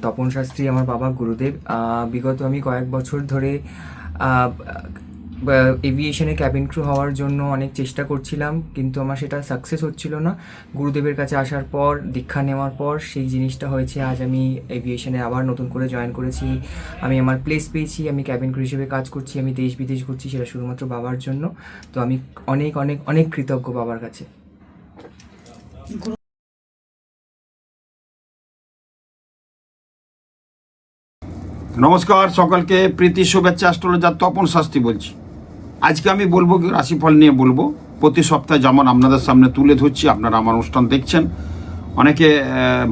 তপন শাস্ত্রী আমার বাবা গুরুদেব। বিগত আমি কয়েক বছর ধরে এভিয়েশনে ক্যাবিন ক্রু হওয়ার জন্য অনেক চেষ্টা করছিলাম, কিন্তু আমার সেটা সাকসেস হচ্ছিল না। গুরুদেবের কাছে আসার পর, দীক্ষা নেওয়ার পর সেই জিনিসটা হয়েছে। আজ আমি এভিয়েশনে আবার নতুন করে জয়েন করেছি। আমি আমার প্লেস পেয়েছি, আমি ক্যাবিন ক্রু হিসেবে কাজ করছি, আমি দেশ বিদেশ ঘুরছি, সেটা শুধুমাত্র বাবার জন্য। তো আমি অনেক অনেক অনেক কৃতজ্ঞ বাবার কাছে। নমস্কার সকলকে, প্রীতি শুভেচ্ছা। অ্যাস্ট্রোলজার তপন শাস্ত্রী বলছি। আজকে আমি বলবো কি রাশিফল নিয়ে বলবো। প্রতি সপ্তাহে যেমন আপনাদের সামনে তুলে ধরছি, আপনারা আমার অনুষ্ঠান দেখছেন, অনেকে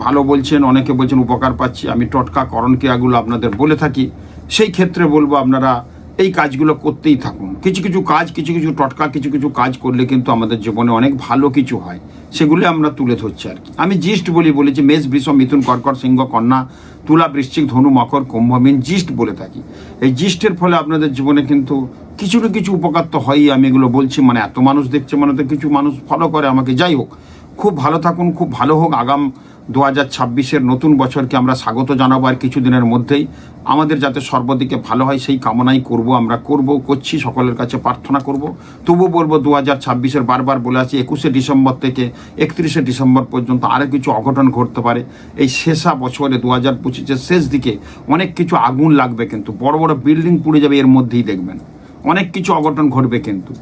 ভালো বলছেন, অনেকে বলছেন উপকার পাচ্ছি। আমি টটকা করণ ক্রিয়াগুলো আপনাদের বলে থাকি। সেই ক্ষেত্রে বলবো আপনারা এই কাজগুলো করতেই থাকুন। কিছু কিছু কাজ, কিছু কিছু টটকা, কিছু কিছু কাজ করলে কিন্তু আমাদের জীবনে অনেক ভালো কিছু হয়, সেগুলি আমরা তুলে ধরছি আর কি। আমি জিস্ট বলেছি মেষ, বৃষ, মিথুন, কর্কট, সিংহ, কন্যা, তুলা, বৃশ্চিক, ধনু, মকর, কুম্ভ, মীন, জিস্ট বলে থাকি। এই জিস্টের ফলে আপনাদের জীবনে কিন্তু কিছু না কিছু উপকার তো হয়ই। আমি এগুলো বলছি মানে এত মানুষ দেখছে মানে তো কিছু মানুষ ফলো করে আমাকে। যাই হোক, খুব ভালো থাকুন, খুব ভালো হোক। আগাম 2026-এর নতুন বছরকে আমরা স্বাগত জানাবো আর কিছুদিনের মধ্যেই। আমাদের যাতে সর্বদিকে ভালো হয় সেই কামনাই আমরা করছি, সকলের কাছে প্রার্থনা করব। তবু বলবো 2026-এর বারবার বলে আছি 21শে ডিসেম্বর থেকে 31শে ডিসেম্বর পর্যন্ত আরও কিছু অঘটন ঘটতে পারে। এই শেষা বছরে 2025-এর শেষ দিকে অনেক কিছু আগুন লাগবে, কিন্তু বড় বড় বিল্ডিং পুড়ে যাবে, এর মধ্যেই দেখবেন অনেক কিছু অঘটন ঘটবে। কিন্তু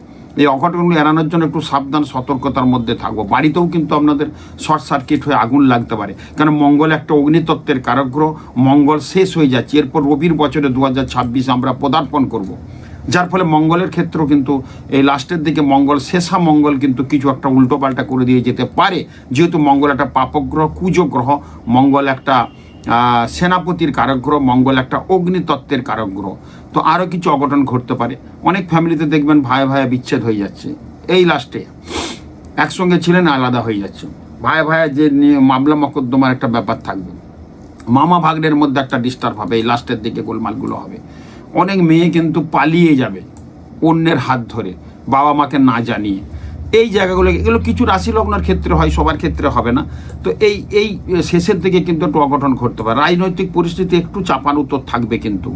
এই অঘটনগুলো এড়ানোর জন্য একটু সাবধান, সতর্কতার মধ্যে থাকবো। বাড়িতেও কিন্তু আপনাদের শর্ট সার্কিট হয়ে আগুন লাগতে পারে, কারণ মঙ্গল একটা অগ্নিতত্ত্বের কারকগ্রহ। মঙ্গল শেষ হয়ে যাচ্ছে, এরপর রবির বছরে 2026 আমরা পদার্পণ করব, যার ফলে মঙ্গলের ক্ষেত্রেও কিন্তু এই লাস্টের দিকে মঙ্গল, শেষা মঙ্গল কিন্তু কিছু একটা উল্টোপাল্টা করে দিয়ে যেতে পারে। যেহেতু মঙ্গল একটা পাপগ্রহ, কুজো গ্রহ, মঙ্গল একটা সেনাপতির কারক গ্রহ, মঙ্গল একটা অগ্নিতত্ত্বের কারক গ্রহ। তো আরও কিছু অঘটন ঘটতে পারে। অনেক ফ্যামিলিতে দেখবেন ভাই ভাই বিচ্ছেদ হয়ে যাচ্ছে, এই লাস্টে একসঙ্গে ছিলেন আলাদা হয়ে যাচ্ছে। ভাই ভাই যে মামলা মকদ্দমার একটা ব্যাপার থাকবে, মামা ভাগ্নের মধ্যে একটা ডিস্টার্ব হবে, এই লাস্টের দিকে গোলমালগুলো হবে। অনেক মেয়ে কিন্তু পালিয়ে যাবে অন্যের হাত ধরে, বাবা মাকে না জানিয়ে। এই জায়গাগুলো, এগুলো কিছু রাশি লগ্নের ক্ষেত্রে হয়, সবার ক্ষেত্রে হবে না। তো এই শেষের দিকে কিন্তু একটু অঘটন ঘটতে পারে। রাজনৈতিক পরিস্থিতি একটু চাপানুতর থাকবে, কিন্তু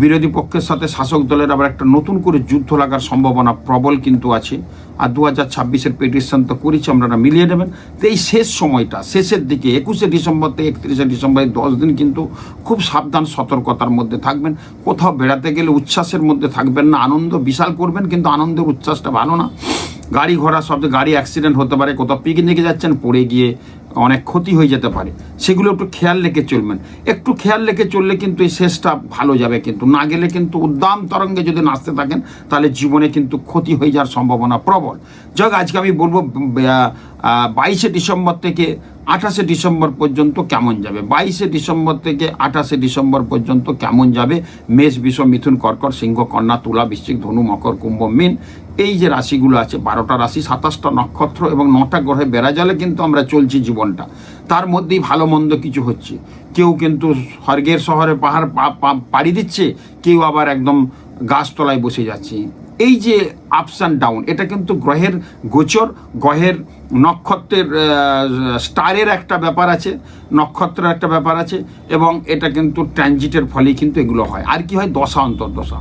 বিরোধী পক্ষের সাথে শাসক দলের আবার একটা নতুন করে যুদ্ধ লাগার সম্ভাবনা প্রবল কিন্তু আছে। আর 2026-এর পিটিশন তো করেছি, আপনারা মিলিয়ে নেবেন। তো এই শেষ সময়টা, শেষের দিকে 21শে ডিসেম্বর থেকে 31শে ডিসেম্বর, 10 দিন কিন্তু খুব সাবধান, সতর্কতার মধ্যে থাকবেন। কোথাও বেড়াতে গেলে উচ্ছ্বাসের মধ্যে থাকবেন না। আনন্দ বিশাল করবেন, কিন্তু আনন্দের উচ্ছ্বাসটা ভালো না। গাড়ি ঘোড়া শব্দে গাড়ি অ্যাক্সিডেন্ট হতে পারে, কোথাও পিকনিকে যাচ্ছেন, পড়ে গিয়ে অনেক ক্ষতি হয়ে যেতে পারে। সেগুলো একটু খেয়াল রেখে চলবেন। একটু খেয়াল রেখে চললে কিন্তু এই শেষটা ভালো যাবে, কিন্তু না গেলে কিন্তু উদ্দাম তরঙ্গে যদি নাচতে থাকেন তাহলে জীবনে কিন্তু ক্ষতি হয়ে যাওয়ার সম্ভাবনা প্রবল। যাক, আজকে আমি বলবো 22শে ডিসেম্বর থেকে 28শে ডিসেম্বর পর্যন্ত কেমন যাবে। 22শে ডিসেম্বর থেকে 28শে ডিসেম্বর পর্যন্ত কেমন যাবে মেষ, বৃষ, মিথুন, কর্কট, সিংহ, কন্যা, তুলা, বৃশ্চিক, ধনু, মকর, কুম্ভ, মীন। এই যে রাশিগুলো আছে, 12টা রাশি, 27টা নক্ষত্র এবং 9টা গ্রহে বেড়াজালে কিন্তু আমরা চলছি জীবনটা। তার মধ্যেই ভালো মন্দ কিছু হচ্ছে। কেউ কিন্তু স্বর্গের শহরে পাহাড় পাড়ি দিচ্ছে, কেউ আবার একদম গাছতলায় বসে যাচ্ছে। এই যে আপস অ্যান্ড ডাউন, এটা কিন্তু গ্রহের গোচর, গ্রহের নক্ষত্রের স্টারের একটা ব্যাপার আছে, নক্ষত্রের একটা ব্যাপার আছে, এবং এটা কিন্তু ট্রানজিটের ফলেই কিন্তু এগুলো হয়। আর কি হয়, দশা অন্তর্দশা।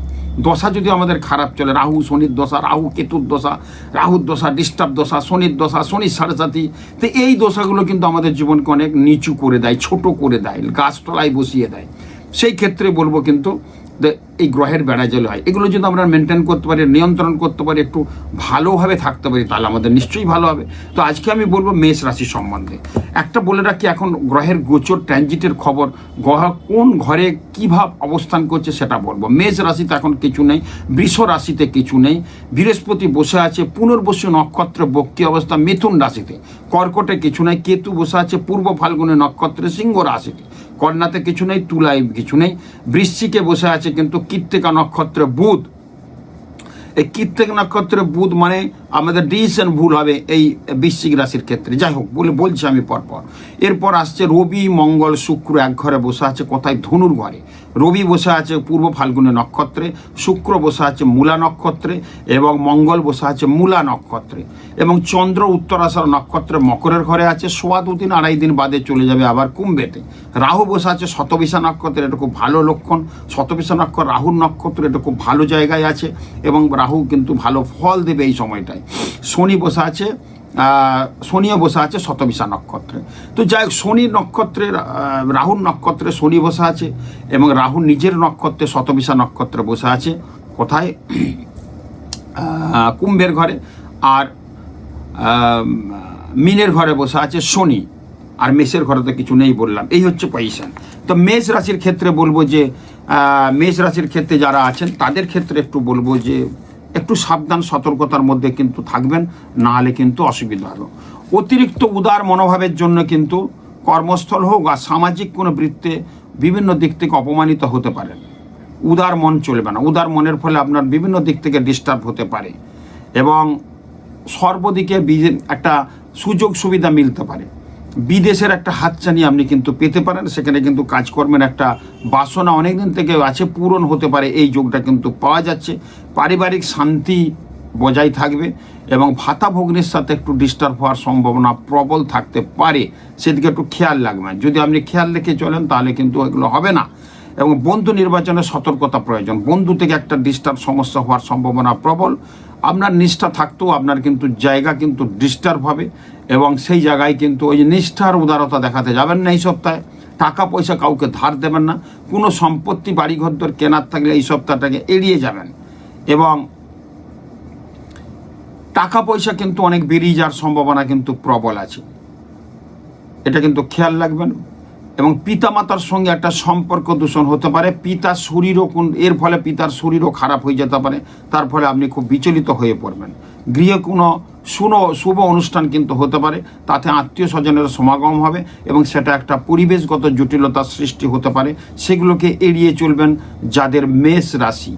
দশা যদি আমাদের খারাপ চলে, রাহু শনির দশা, রাহু কেতুর দশা, রাহুর দশা, ডিস্টার্ব দশা, শনির দশা, শনির সাড়ে সাথী, তো এই দশাগুলো কিন্তু আমাদের জীবনকে অনেক নিচু করে দেয়, ছোট করে দেয়, গাছতলায় বসিয়ে দেয়। সেই ক্ষেত্রে বলবো কিন্তু এই গ্রহের বেড়াজাল হয়, এগুলো যদি আমরা মেনটেন করতে পারি, নিয়ন্ত্রণ করতে পারি, একটু ভালোভাবে থাকতে পারি, তাহলে আমাদের নিশ্চয়ই ভালো হবে। তো আজকে আমি বলবো মেষ রাশি সম্বন্ধে একটা বলে রাখি। এখন গ্রহের গোচর ট্রানজিটের খবর, গ্রহ কোন ঘরে কীভাবে অবস্থান করছে সেটা বলবো। মেষ রাশিতে এখন কিছু নেই, বৃষ রাশিতে কিছু নেই, বৃহস্পতি বসে আছে পুনর্বসু নক্ষত্রে বক্রী অবস্থা মিথুন রাশিতে, কর্কটে কিছু নেই, কেতু বসে আছে পূর্ব ফাল্গুনী নক্ষত্রে সিংহ রাশিতে, কন্যাতে কিছু নেই, তুলায় কিছু নেই, বৃশ্চিকে বসে আছে কিন্তু কৃত্তিকা নক্ষত্রে বুধ। এই কৃত্তিক নক্ষত্রে বুধ মানে আমাদের ডিসিশন ভুল হবে এই বৃশ্চিক রাশির ক্ষেত্রে। যাই হোক, বলছি আমি পরপর। এরপর আসছে রবি, মঙ্গল, শুক্র এক ঘরে বসে আছে, কোথায়, ধনুর ঘরে। রবি বসে আছে পূর্ব ফাল্গুনী নক্ষত্রে, শুক্র বসে আছে মূলা নক্ষত্রে এবং মঙ্গল বসে আছে মূলা নক্ষত্রে এবং চন্দ্র উত্তরাষাঢ় নক্ষত্রে মকরের ঘরে আছে। সোয়া 2-3 আড়াই দিন বাদে চলে যাবে আবার কুম্ভেতে। রাহু বসে আছে শতবিশা নক্ষত্রে, এটা খুব ভালো লক্ষণ। শতবিশা নক্ষত্র রাহুর নক্ষত্র, এটা খুব ভালো জায়গায় আছে এবং রাহু কিন্তু ভালো ফল দেবে এই সময়টায়। শনি বসে আছে, শনিও বসে আছে শতবিশা নক্ষত্রে। তো যাই হোক, শনি নক্ষত্রে রাহুর নক্ষত্রে শনি বসে আছে এবং রাহু নিজের নক্ষত্রে শতবিশা নক্ষত্রে বসে আছে। কোথায়? কুম্ভের ঘরে। আর মিনের ঘরে বসে আছে শনি, আর মেষের ঘরে তো কিছু নেই বললাম। এই হচ্ছে পজিশন। তো মেষ রাশির ক্ষেত্রে বলবো যে মেষ রাশির ক্ষেত্রে যারা আছেন তাদের ক্ষেত্রে একটু বলবো যে একটু সাবধান, সতর্কতার মধ্যে কিন্তু থাকবেন, না হলে কিন্তু অসুবিধা হবে। অতিরিক্ত উদার মনোভাবের জন্য কিন্তু কর্মস্থল হোক আর সামাজিক কোনো বৃত্তে বিভিন্ন দিক থেকে অপমানিত হতে পারেন। উদার মন চলবে না। উদার মনের ফলে আপনার বিভিন্ন দিক থেকে ডিস্টার্ব হতে পারে এবং সর্বদিকে একটা সুযোগ সুবিধা মিলতে পারে। বিদেশের একটা হাতছানি আপনি কিন্তু পেতে পারেন, সেখানে কিন্তু কাজকর্মের একটা বাসনা অনেকদিন থেকে আছে, পূরণ হতে পারে, এই যোগটা কিন্তু পাওয়া যাচ্ছে। পারিবারিক শান্তি বজায় থাকবে এবং ভাতা ভগ্নির সাথে একটু ডিস্টার্ব হওয়ার সম্ভাবনা প্রবল থাকতে পারে, সেদিকে একটু খেয়াল রাখবেন। যদি আপনি খেয়াল রেখে চলেন তাহলে কিন্তু এগুলো হবে না। এবং বন্ধু নির্বাচনে সতর্কতা প্রয়োজন। বন্ধু থেকে একটা ডিস্টার্ব সমস্যা হওয়ার সম্ভাবনা প্রবল। আপনার নিষ্ঠা থাকতেও আপনার কিন্তু জায়গা কিন্তু ডিস্টার্ব হবে এবং সেই জায়গায় কিন্তু ওই যে নিষ্ঠার উদারতা দেখাতে যাবেন না এই সপ্তাহে। টাকা পয়সা কাউকে ধার দেবেন না। কোনো সম্পত্তি বাড়িঘর কেনার থাকলে এই সপ্তাহটাকে এড়িয়ে যাবেন এবং টাকা পয়সা কিন্তু অনেক বেরিয়ে যাওয়ার সম্ভাবনা কিন্তু প্রবল আছে, এটা কিন্তু খেয়াল রাখবেন। এবং পিতামাতার সঙ্গে একটা সম্পর্ক দূষণ হতে পারে। পিতার শরীরও এর ফলে পিতার শরীরও খারাপ হয়ে যেতে পারে, তার ফলে আপনি খুব বিচলিত হয়ে পড়বেন। গৃহে কোনো শুভ অনুষ্ঠান কিন্তু হতে পারে, তাতে আত্মীয় স্বজনের সমাগম হবে এবং সেটা একটা পরিবেশগত জটিলতার সৃষ্টি হতে পারে। সেগুলোকে এড়িয়ে চলবেন যাদের মেষ রাশি।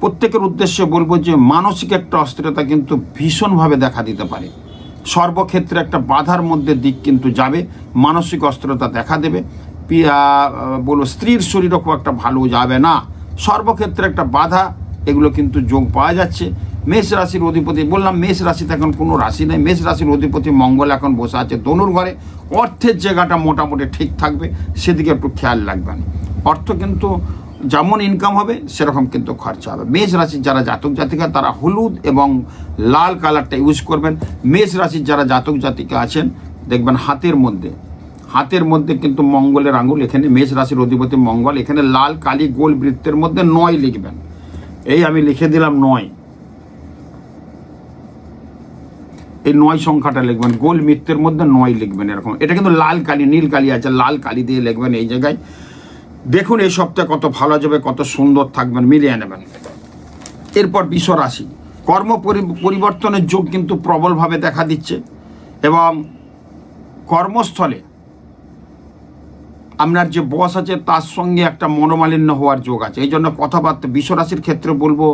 প্রত্যেকের উদ্দেশ্যে বলবো যে মানসিক একটা অস্থিরতা কিন্তু ভীষণভাবে দেখা দিতে পারে। সর্বক্ষেত্রে একটা বাধার মধ্যে দিক কিন্তু যাবে, মানসিক অস্থিরতা দেখা দেবে। বলবো স্ত্রীর শরীরও খুব একটা ভালো যাবে না। সর্বক্ষেত্রে একটা বাধা, এগুলো কিন্তু যোগ পাওয়া যাচ্ছে। মেষ রাশির অধিপতি বললাম, মেষ রাশিতে এখন কোনো রাশি নেই। মেষ রাশির অধিপতি মঙ্গল এখন বসে আছে ধনুর ঘরে। অর্থের জায়গাটা মোটামুটি ঠিক থাকবে, সেদিকে একটু খেয়াল রাখবেন। অর্থ কিন্তু যেমন ইনকাম হবে সেরকম কিন্তু খরচা হবে। মেষ রাশির যারা জাতক জাতিকা তারা হলুদ এবং লাল কালারটা ইউজ করবেন। মেষ রাশির যারা জাতক জাতিকা আছেন দেখবেন হাতের মধ্যে কিন্তু মঙ্গলের আঙুল, এখানে মেষ রাশির অধিপতি মঙ্গল, এখানে লাল কালি গোল বৃত্তের মধ্যে 9 লিখবেন। এই আমি লিখে দিলাম 9, এই 9 সংখ্যাটা লিখবেন। গোল বৃত্তের মধ্যে 9 লিখবেন এরকম। এটা কিন্তু লাল কালি, নীল কালি আছে, লাল কালি দিয়ে লিখবেন এই জায়গায়। দেখুন এই সপ্তাহে কত ভালো যাবে, কত সুন্দর থাকবেন, মিলিয়ে নেবেন। এরপর বৃষ রাশি। কর্ম পরিবর্তনের যোগ কিন্তু প্রবলভাবে দেখা দিচ্ছে এবং কর্মস্থলে আপনার যে বস আছে তার সঙ্গে একটা মনোমালিন্য হওয়ার যোগ আছে। এই জন্য কথাবার্তা বৃষ রাশির ক্ষেত্রে বলবো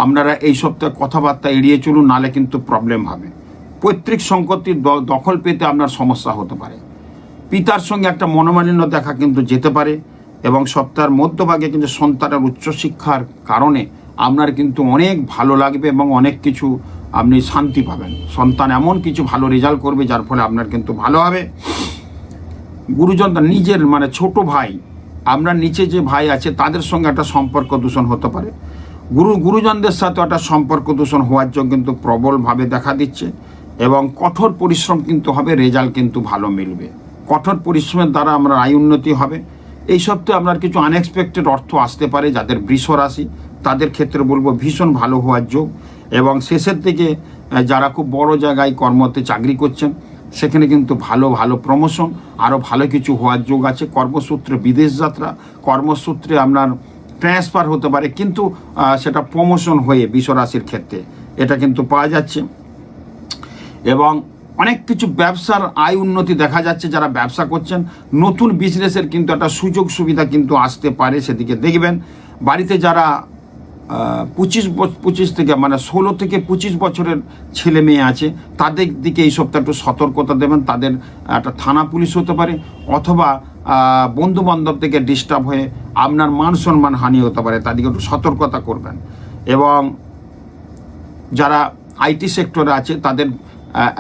আপনারা এই সপ্তাহে কথাবার্তা এড়িয়ে চলুন, নালে কিন্তু প্রবলেম হবে। পৈতৃক সম্পত্তির দখল পেতে আপনার সমস্যা হতে পারে। পিতার সঙ্গে একটা মনোমালিন্য দেখা কিন্তু যেতে পারে এবং সপ্তাহের মধ্যভাগে কিন্তু সন্তানের উচ্চশিক্ষার কারণে আপনার কিন্তু অনেক ভালো লাগবে এবং অনেক কিছু আপনি শান্তি পাবেন। সন্তান এমন কিছু ভালো রেজাল্ট করবে যার ফলে আপনার কিন্তু ভালো হবে। গুরুজন নিজের মানে ছোট ভাই, আপনার নিচে যে ভাই আছে তাদের সঙ্গে একটা সম্পর্ক দূষণ হতে পারে। গুরুজনদের সাথে একটা সম্পর্ক দূষণ হওয়ার জন্য কিন্তু প্রবলভাবে দেখা দিচ্ছে এবং কঠোর পরিশ্রম কিন্তু হবে, রেজাল্ট কিন্তু ভালো মিলবে। কঠোর পরিশ্রমের দ্বারা আমরা আয় উন্নতি হবে। এই সপ্তাহে আপনার কিছু আনএক্সপেক্টেড অর্থ আসতে পারে। যাদের বৃষ রাশি তাদের ক্ষেত্রে বলবো ভীষণ ভালো হওয়ার যোগ এবং শেষের দিকে যারা খুব বড় জায়গায় কর্মতে চাকরি করছেন সেখানে কিন্তু ভালো প্রমোশন, আরও ভালো কিছু হওয়ার যোগ আছে। কর্মসূত্রে বিদেশ যাত্রা, কর্মসূত্রে আপনার ট্রান্সফার হতে পারে, কিন্তু সেটা প্রমোশন হয়ে বৃষ রাশির ক্ষেত্রে এটা কিন্তু পাওয়া যাচ্ছে এবং অনেক কিছু ব্যবসার আয় উন্নতি দেখা যাচ্ছে। যারা ব্যবসা করছেন নতুন বিজনেসের কিন্তু একটা সুযোগ সুবিধা কিন্তু আসতে পারে, সেদিকে দেখবেন। বাড়িতে যারা 25 থেকে মানে 16 থেকে 25 বছরের ছেলে মেয়ে আছে তাদের দিকে এই সপ্তাহে একটু সতর্কতা দেবেন। তাদের একটা থানা পুলিশ হতে পারে অথবা বন্ধু বান্ধব থেকে ডিস্টার্ব হয়ে আপনার মান সম্মান হানি হতে পারে, তাদেরকে একটু সতর্কতা করবেন। এবং যারা আইটি সেক্টরে আছে তাদের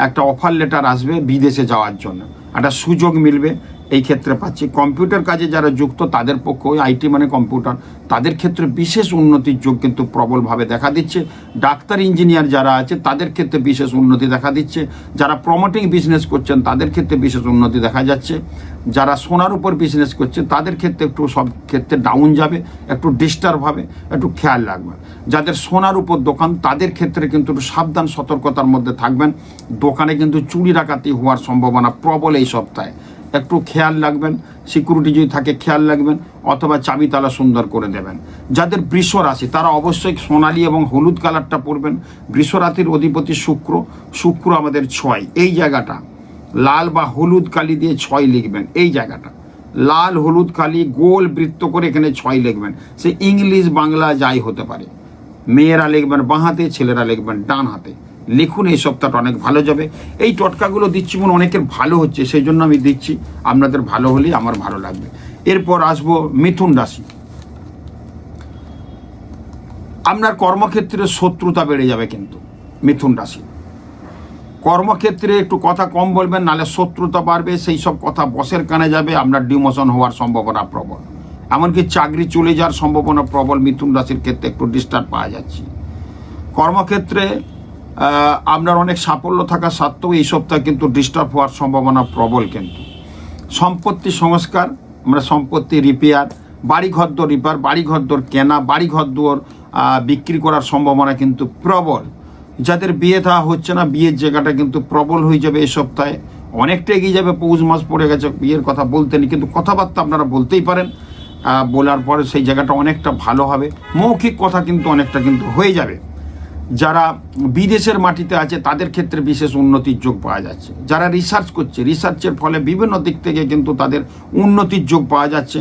একটা অফার লেটার আসবে বিদেশে যাওয়ার জন্য, একটা সুযোগ মিলবে এই ক্ষেত্রে পাচ্ছি। কম্পিউটার কাজে যারা যুক্ত তাদের পক্ষে, ওই আইটি মানে কম্পিউটার, তাদের ক্ষেত্রে বিশেষ উন্নতির যোগ কিন্তু প্রবলভাবে দেখা দিচ্ছে। ডাক্তার ইঞ্জিনিয়ার যারা আছে তাদের ক্ষেত্রে বিশেষ উন্নতি দেখা দিচ্ছে। যারা প্রমোটিং বিজনেস করছেন তাদের ক্ষেত্রে বিশেষ উন্নতি দেখা যাচ্ছে। যারা সোনার উপর বিজনেস করছে তাদের ক্ষেত্রে একটু সব ক্ষেত্রে ডাউন যাবে, একটু ডিস্টার্ব হবে, একটু খেয়াল রাখবেন। যাদের সোনার উপর দোকান তাদের ক্ষেত্রে কিন্তু একটু সাবধান সতর্কতার মধ্যে থাকবেন। দোকানে কিন্তু চুরি ডাকাতি হওয়ার সম্ভাবনা প্রবল এই সপ্তাহে, একটু খেয়াল রাখবেন। সিকিউরিটি যদি থাকে খেয়াল রাখবেন, অথবা চাবি তালা সুন্দর করে দেবেন। যাদের বৃষ রাশি তারা অবশ্যই সোনালি এবং হলুদ কালারটা পরবেন। বৃষ রাশির অধিপতি শুক্র, শুক্র আমাদের 6, এই জায়গাটা লাল বা হলুদ কালি দিয়ে 6 লিখবেন। এই জায়গাটা লাল হলুদ কালি গোল বৃত্ত করে এখানে 6 লিখবেন। সে ইংলিশ বাংলা যাই হতে পারে। মেয়েরা লিখবেন বাঁ হাতে, ছেলেরা লিখবেন ডান হাতে। লিখুন, এই সপ্তাহটা অনেক ভালো যাবে। এই টটকাগুলো দিচ্ছি মনে অনেকের ভালো হচ্ছে, সেই জন্য আমি দিচ্ছি। আপনাদের ভালো হলেই আমার ভালো লাগবে। এরপর আসবো মিথুন রাশি। আপনার কর্মক্ষেত্রে শত্রুতা বেড়ে যাবে, কিন্তু মিথুন রাশি কর্মক্ষেত্রে একটু কথা কম বলবেন, নাহলে শত্রুতা বাড়বে। সেই সব কথা বসের কানে যাবে, আপনার ডিমোশন হওয়ার সম্ভাবনা প্রবল। এমনকি চাকরি চলে যাওয়ার সম্ভাবনা প্রবল। মিথুন রাশির ক্ষেত্রে একটু ডিস্টার্ব পাওয়া যাচ্ছে। কর্মক্ষেত্রে আপনার অনেক সাফল্য থাকা সত্ত্বেও এই সপ্তাহে কিন্তু ডিস্টার্ব হওয়ার সম্ভাবনা প্রবল। কিন্তু সম্পত্তি সংস্কার, আমরা সম্পত্তি রিপেয়ার, বাড়িঘরদোর রিপেয়ার, বাড়িঘরদোর কেনা, বাড়িঘরদোর বিক্রি করার সম্ভাবনা কিন্তু প্রবল। যাদের বিয়ে দেওয়া হচ্ছে না, বিয়ের জায়গাটা কিন্তু প্রবল হয়ে যাবে এই সপ্তাহে। অনেকটা এগিয়ে যাবে, পৌষ মাস পড়ে গেছে, বিয়ের কথা বলতে নেই, কিন্তু কথাবার্তা আপনারা বলতেই পারেন। বলার পরে সেই জায়গাটা অনেকটা ভালো হবে। মৌখিক কথা কিন্তু অনেকটা কিন্তু হয়ে যাবে। যারা বিদেশের মাটিতে আছে তাদের ক্ষেত্রে বিশেষ উন্নতির যোগ পাওয়া যাচ্ছে। যারা রিসার্চ করছে, রিসার্চের ফলে বিভিন্ন দিক থেকে কিন্তু তাদের উন্নতির যোগ পাওয়া যাচ্ছে।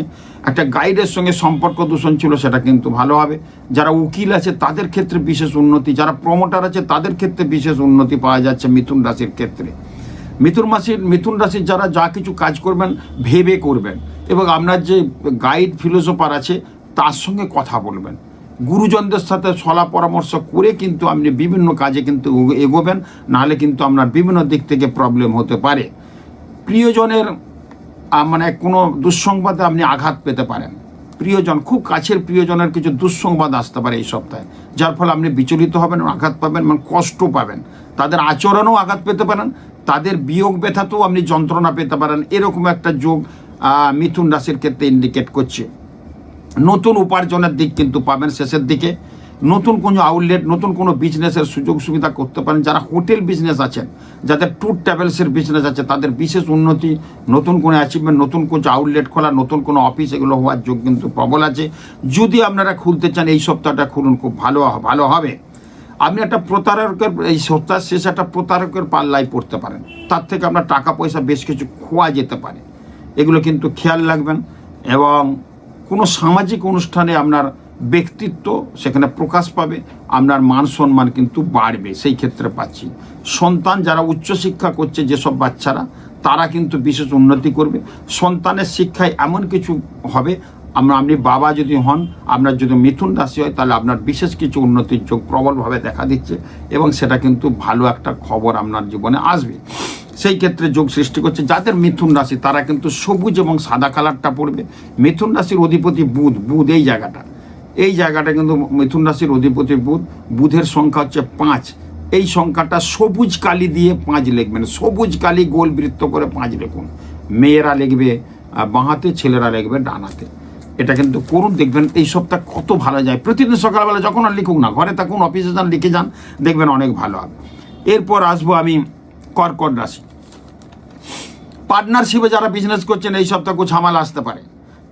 একটা গাইডের সঙ্গে সম্পর্ক দূষণ ছিল, সেটা কিন্তু ভালো হবে। যারা উকিল আছে তাদের ক্ষেত্রে বিশেষ উন্নতি, যারা প্রমোটার আছে তাদের ক্ষেত্রে বিশেষ উন্নতি পাওয়া যাচ্ছে মিথুন রাশির ক্ষেত্রে। মিথুন রাশির যারা যা কিছু কাজ করবেন ভেবে করবেন, এবং আপনার যে গাইড ফিলোসোফার আছে তার সঙ্গে কথা বলবেন। গুরুজনদের সাথে সলা পরামর্শ করে কিন্তু আপনি বিভিন্ন কাজে কিন্তু এগোবেন, নাহলে কিন্তু আপনার বিভিন্ন দিক থেকে প্রবলেম হতে পারে। প্রিয়জনের মানে কোনো দুঃসংবাদে আপনি আঘাত পেতে পারেন। প্রিয়জন, খুব কাছের প্রিয়জনের কিছু দুঃসংবাদ আসতে পারে এই সপ্তাহে, যার ফলে আপনি বিচলিত হবেন, আঘাত পাবেন, মানে কষ্ট পাবেন। তাদের আচরণেও আঘাত পেতে পারেন, তাদের বিয়োগ ব্যথাতেও আপনি যন্ত্রণা পেতে পারেন। এরকম একটা যোগ মিথুন রাশির ক্ষেত্রে ইন্ডিকেট করছে। নতুন উপার্জনের দিক কিন্তু পাবেন শেষের দিকে। নতুন কোনো আউটলেট, নতুন কোনো বিজনেসের সুযোগ সুবিধা করতে পারেন। যারা হোটেল বিজনেস আছেন, যাদের ট্যুর ট্রাভেলসের বিজনেস আছে, তাদের বিশেষ উন্নতি, নতুন কোনো অ্যাচিভমেন্ট, নতুন কোনো আউটলেট খোলা, নতুন কোনো অফিস, এগুলো হওয়ার যোগ কিন্তু প্রবল আছে। যদি আপনারা খুলতে চান এই সপ্তাহটা খুলুন, খুব ভালো হবে। আপনি একটা প্রতারকের, এই সপ্তাহের শেষে একটা প্রতারকের পাল্লায় পড়তে পারেন, তার থেকে আপনার টাকা পয়সা বেশ কিছু খোয়া যেতে পারে। এগুলো কিন্তু খেয়াল রাখবেন। এবং কোনো সামাজিক অনুষ্ঠানে আপনার ব্যক্তিত্ব সেখানে প্রকাশ পাবে, আপনার মান সম্মান কিন্তু বাড়বে, সেই ক্ষেত্রে পাচ্ছি। সন্তান যারা উচ্চশিক্ষা করছে, যেসব বাচ্চারা, তারা কিন্তু বিশেষ উন্নতি করবে। সন্তানের শিক্ষায় এমন কিছু হবে, আপনি বাবা যদি হন, আপনার যদি মিথুন রাশি হয়, তাহলে আপনার বিশেষ কিছু উন্নতির যোগ প্রবলভাবে দেখা দিচ্ছে, এবং সেটা কিন্তু ভালো একটা খবর আপনার জীবনে আসবে। সেই ক্ষেত্রে যোগ সৃষ্টি করছে। যাদের মিথুন রাশি তারা কিন্তু সবুজ এবং সাদা কালারটা পড়বে। মিথুন রাশির অধিপতি বুধ, এই জায়গাটা কিন্তু মিথুন রাশির অধিপতি বুধের সংখ্যা হচ্ছে 5। এই সংখ্যাটা সবুজ কালি দিয়ে 5 লিখবেন। সবুজ কালি গোল বৃত্ত করে 5 লিখুন। মেয়েরা লিখবে বাঁ হাতে, ছেলেরা লিখবে ডান হাতে। এটা কিন্তু করুন, দেখবেন এই সপ্তাহ কত ভালো যায়। প্রতিদিন সকালবেলা যখন আর লিখুক না, ঘরে থাকুন, অফিসে যান, লিখে যান, দেখবেন অনেক ভালো হবে। এরপর আসবো আমি কর্কট রাশি। পার্টনারশিপে যারা বিজনেস করছেন এই সপ্তাহে কিছু ঝামেলা আসতে পারে।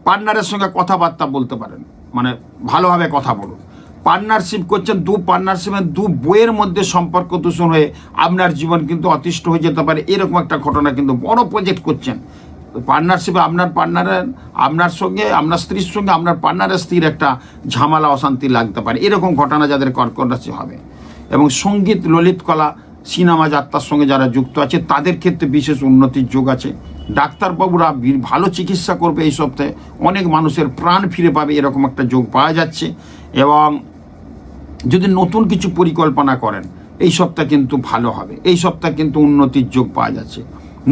পার্টনারের সঙ্গে কথাবার্তা বলতে পারেন, মানে ভালোভাবে কথা বলুন। পার্টনারশিপ করছেন, পার্টনারশিপের দু বইয়ের মধ্যে সম্পর্ক দূষণ হয়ে আপনার জীবন কিন্তু অতিষ্ঠ হয়ে যেতে পারে। এরকম একটা ঘটনা, কিন্তু বড় প্রজেক্ট করছেন পার্টনারশিপে, আপনার পার্টনারের, আপনার সঙ্গে, আপনার স্ত্রীর সঙ্গে আপনার পার্টনারের স্ত্রীর একটা ঝামেলা অশান্তি লাগতে পারে। এরকম ঘটনা যাদের কর্কট রাশি হবে। এবং সঙ্গীত, ললিত কলা, সিনেমা যাত্রার সঙ্গে যারা যুক্ত আছে তাদের ক্ষেত্রে বিশেষ উন্নতির যোগ আছে। ডাক্তারবাবুরা ভালো চিকিৎসা করবে এই সপ্তাহে, অনেক মানুষের প্রাণ ফিরে পাবে, এরকম একটা যোগ পাওয়া যাচ্ছে। এবং যদি নতুন কিছু পরিকল্পনা করেন এই সপ্তাহ কিন্তু ভালো হবে, এই সপ্তাহ কিন্তু উন্নতির যোগ পাওয়া যাচ্ছে।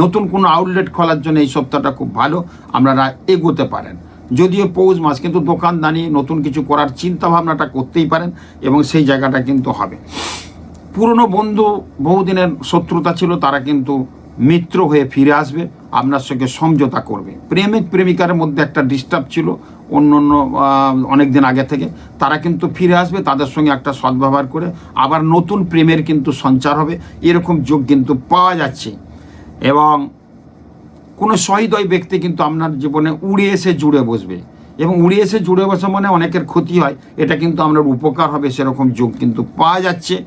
নতুন কোনো আউটলেট খোলার জন্য এই সপ্তাহটা খুব ভালো, আপনারা এগোতে পারেন। যদিও পৌষ মাস, কিন্তু দোকানদানি নতুন কিছু করার চিন্তা ভাবনাটা করতেই পারেন এবং সেই জায়গাটা কিন্তু হবে। পুরনো বন্ধু, বহুদিনের শত্রুতা ছিল, তারা কিন্তু মিত্র হয়ে ফিরে আসবে, আপনার সঙ্গে সমঝোতা করবে। প্রেমিক প্রেমিকার মধ্যে একটা ডিস্টার্ব ছিল অন্য অনেক দিন আগে থেকে, তারা কিন্তু ফিরে আসবে, তাদের সঙ্গে একটা সদ্ব্যবহার করে আবার নতুন প্রেমের কিন্তু সঞ্চার হবে, এরকম যোগ কিন্তু পাওয়া যাচ্ছে। এবং কোনো সহৃদয় ব্যক্তি কিন্তু আপনার জীবনে উড়ে এসে জুড়ে বসবে, এবং উড়ে এসে জুড়ে বসা মানে অনেকের ক্ষতি হয়, এটা কিন্তু আপনার উপকার হবে, সেরকম যোগ কিন্তু পাওয়া যাচ্ছে।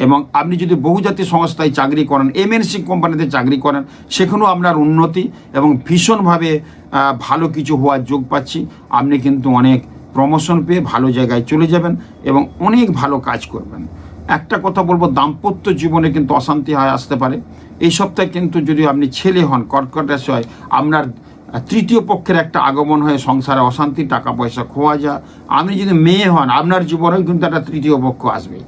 এবং আপনি যদি বহুজাতি সংস্থায় চাকরি করেন, এমএনসি কোম্পানিতে চাকরি করেন, সেখানেও আপনার উন্নতি এবং ভীষণভাবে ভালো কিছু হওয়ার যোগ পাচ্ছি। আপনি কিন্তু অনেক প্রমোশন পেয়ে ভালো জায়গায় চলে যাবেন এবং অনেক ভালো কাজ করবেন। একটা কথা বলবো, দাম্পত্য জীবনে কিন্তু অশান্তি হয় আসতে পারে এই সপ্তাহে, কিন্তু যদি আপনি ছেলে হন, কর্কট রাশি হয়, আপনার তৃতীয় পক্ষের একটা আগমন হয়ে সংসারে অশান্তি, টাকা পয়সা খোয়া যায়। আপনি যদি মেয়ে হন, আপনার জীবনেও কিন্তু একটা তৃতীয় পক্ষ আসবে,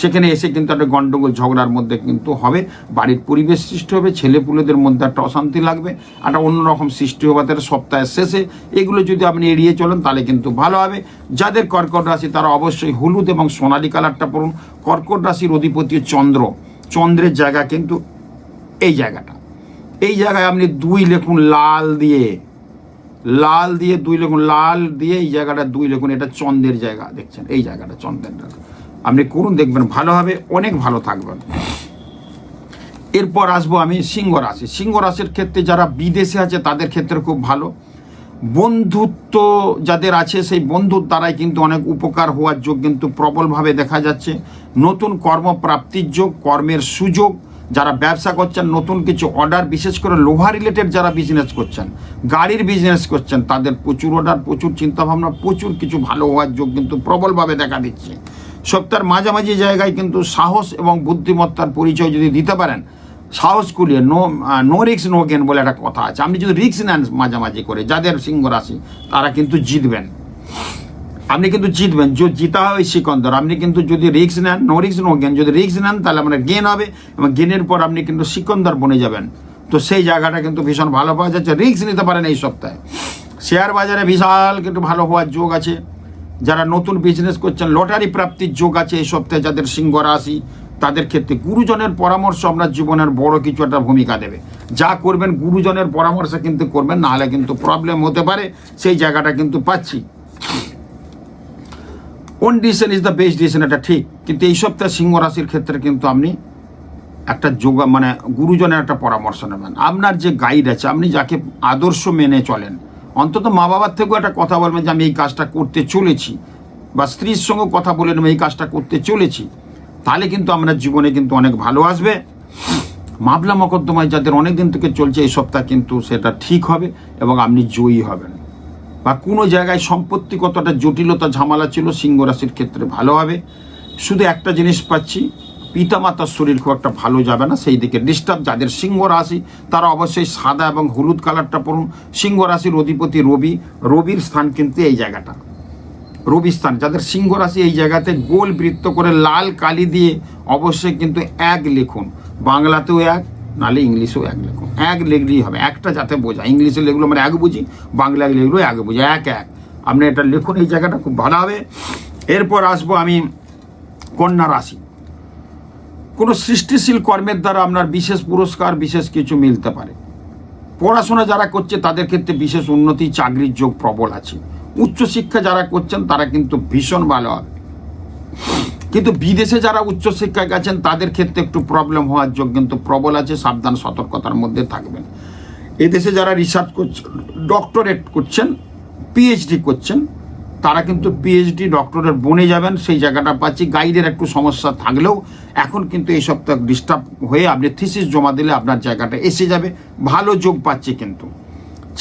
সেখানে এসে কিন্তু একটা গণ্ডগোল ঝগড়ার মধ্যে কিন্তু হবে, বাড়ির পরিবেশ সৃষ্টি হবে, ছেলেপুলেদের মধ্যে একটা অশান্তি লাগবে, একটা অন্যরকম সৃষ্টি হবে তাদের সপ্তাহের শেষে। এগুলো যদি আপনি এড়িয়ে চলেন তাহলে কিন্তু ভালো হবে। যাদের কর্কট রাশি তারা অবশ্যই হলুদ এবং সোনালী কালারটা পরুন। কর্কট রাশির অধিপতি চন্দ্র, চন্দ্রের জায়গা কিন্তু এই জায়গাটা, এই জায়গায় আপনি 2 লিখুন লাল দিয়ে, 2 লিখুন, লাল দিয়ে এই জায়গাটা 2 লিখুন, এটা চন্দ্রের জায়গা, দেখছেন এই জায়গাটা চন্দ্রের জায়গা, আপনি করুন, দেখবেন ভালো হবে, অনেক ভালো থাকবেন। এরপর আসবো আমি সিংহ রাশি। সিংহ রাশির ক্ষেত্রে যারা বিদেশে আছে তাদের ক্ষেত্রে খুব ভালো। বন্ধুত্ব যাদের আছে সেই বন্ধুর দ্বারাই কিন্তু অনেক উপকার হওয়ার যোগ কিন্তু প্রবলভাবে দেখা যাচ্ছে। নতুন কর্মপ্রাপ্তির যোগ, কর্মের সুযোগ, যারা ব্যবসা করছেন, নতুন কিছু অর্ডার, বিশেষ করে লোহা রিলেটেড যারা বিজনেস করছেন, গাড়ির বিজনেস করছেন, তাদের প্রচুর অর্ডার, প্রচুর চিন্তাভাবনা, প্রচুর কিছু ভালো হওয়ার যোগ কিন্তু প্রবলভাবে দেখা দিচ্ছে। সপ্তাহের মাঝামাঝি জায়গায় কিন্তু সাহস এবং বুদ্ধিমত্তার পরিচয় যদি দিতে পারেন, সাহস কুলিয়ে, নো রিক্স নো গেন বলে একটা কথা আছে, আপনি যদি রিক্স নেন মাঝামাঝি করে, যাদের সিংহ রাশি তারা কিন্তু জিতবেন, আপনি কিন্তু জিতবেন। যে জিতা হয় সিকন্দর, আপনি কিন্তু যদি রিক্স নেন, নো রিক্স নো গেন, যদি রিক্স নেন তাহলে আপনার গেন হবে এবং গেনের পর আপনি কিন্তু সিকন্দর বনে যাবেন। তো সেই জায়গাটা কিন্তু ভীষণ ভালো পাওয়া যাচ্ছে, রিক্স নিতে পারেন এই সপ্তাহে। শেয়ার বাজারে বিশাল কিন্তু ভালো হওয়ার যোগ আছে। যারা নতুন বিজনেস করছেন, লটারি প্রাপ্তির যোগ আছে এই সপ্তাহে যাদের সিংহ রাশি, তাদের ক্ষেত্রে গুরুজনের পরামর্শ আপনার জীবনের বড় কিছু একটা ভূমিকা দেবে। যা করবেন গুরুজনের পরামর্শে কিন্তু করবেন, নাহলে কিন্তু প্রবলেম হতে পারে, সেই জায়গাটা কিন্তু পাচ্ছি। On decision is the best decision, এটা ঠিক, কিন্তু এই সপ্তাহে সিংহ রাশির ক্ষেত্রে কিন্তু আপনি একটা যোগ মানে গুরুজনের একটা পরামর্শ নেবেন। আপনার যে গাইড আছে, আপনি যাকে আদর্শ মেনে চলেন, অন্তত মা বাবার থেকেও একটা কথা বলবেন যে আমি এই কাজটা করতে চলেছি, বা স্ত্রীর সঙ্গে কথা বলে নেবেন এই কাজটা করতে চলেছি, তাহলে কিন্তু আপনার জীবনে কিন্তু অনেক ভালো আসবে। মামলা মকদ্দমায় যাদের অনেক দিন থেকে চলছে, এই সপ্তাহ কিন্তু সেটা ঠিক হবে এবং আপনি জয়ী হবেন। বা কোনো জায়গায় সম্পত্তিগত একটা জটিলতা ঝামেলা ছিল, সিংহ রাশির ক্ষেত্রে ভালো হবে। শুধু একটা জিনিস পাচ্ছি, পিতামাতার শরীর খুব একটা ভালো যাবে না, সেই দিকে ডিস্টার্ব। যাদের সিংহ রাশি তারা অবশ্যই সাদা এবং হলুদ কালারটা পড়ুন। সিংহ রাশির অধিপতি রবি, রবির স্থান কিন্তু এই জায়গাটা, রবি স্থান। যাদের সিংহ রাশি এই জায়গাতে গোল বৃত্ত করে লাল কালি দিয়ে অবশ্যই কিন্তু 1 লিখুন, বাংলাতেও 1, নাহলে ইংলিশেও 1 লিখুন। 1 লিখলেই হবে, একটা যাতে বোঝা, ইংলিশে লিখলো মানে 1 বুঝি, বাংলায় লিখলেও 1 বুঝি, 1 আপনি এটা লিখুন, এই জায়গাটা খুব ভালো হবে। এরপর আসবো আমি কন্যা রাশি। কোনো সৃষ্টিশীল কর্মের দ্বারা আপনার বিশেষ পুরস্কার, বিশেষ কিছু মিলতে পারে। পড়াশোনা যারা করছে তাদের ক্ষেত্রে বিশেষ উন্নতি, চাকরির যোগ প্রবল আছে। উচ্চশিক্ষা যারা করছেন তারা কিন্তু ভীষণ ভালো হবে, কিন্তু বিদেশে যারা উচ্চশিক্ষায় গেছেন তাদের ক্ষেত্রে একটু প্রবলেম হওয়ার যোগ কিন্তু প্রবল আছে, সাবধান সতর্কতার মধ্যে থাকবেন। এদেশে যারা রিসার্চ করছেন, ডক্টরেট করছেন, পিএইচডি করছেন, তারা কিন্তু পিএইচডি ডক্টরেট বনে যাবেন, সেই জায়গাটা পাচ্ছি। গাইডের একটু সমস্যা থাকলেও এখন কিন্তু এই সপ্তাহ ডিস্টার্ব হয়ে আপনি থিসিস জমা দিলে আপনার জায়গাটা এসে যাবে, ভালো যোগ পাচ্ছি। কিন্তু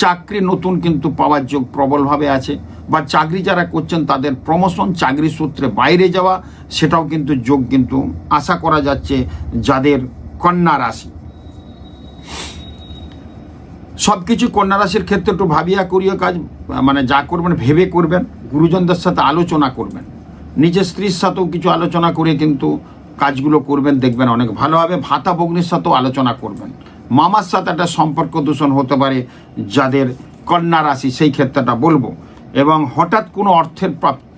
চাকরি নতুন কিন্তু পাওয়ার যোগ প্রবলভাবে আছে, বা চাকরি যারা করছেন তাদের প্রমোশন, চাকরি সূত্রে বাইরে যাওয়া, সেটাও কিন্তু যোগ কিন্তু আশা করা যাচ্ছে যাদের কন্যা রাশি। সব কিছু কন্যা রাশির ক্ষেত্রে একটু ভাবিয়া করিয়া কাজ, মানে যা করবেন ভেবে করবেন, গুরুজনদের সাথে আলোচনা করবেন, নিজের স্ত্রীর সাথেও কিছু আলোচনা করে কিন্তু কাজগুলো করবেন, দেখবেন অনেক ভালো হবে। ভাতা ভগ্নির সাথেও আলোচনা করবেন। মামার সাথে একটা সম্পর্ক দূষণ হতে পারে যাদের কন্যা রাশি, সেই ক্ষেত্রটা বলবো। এবং হঠাৎ কোনো অর্থের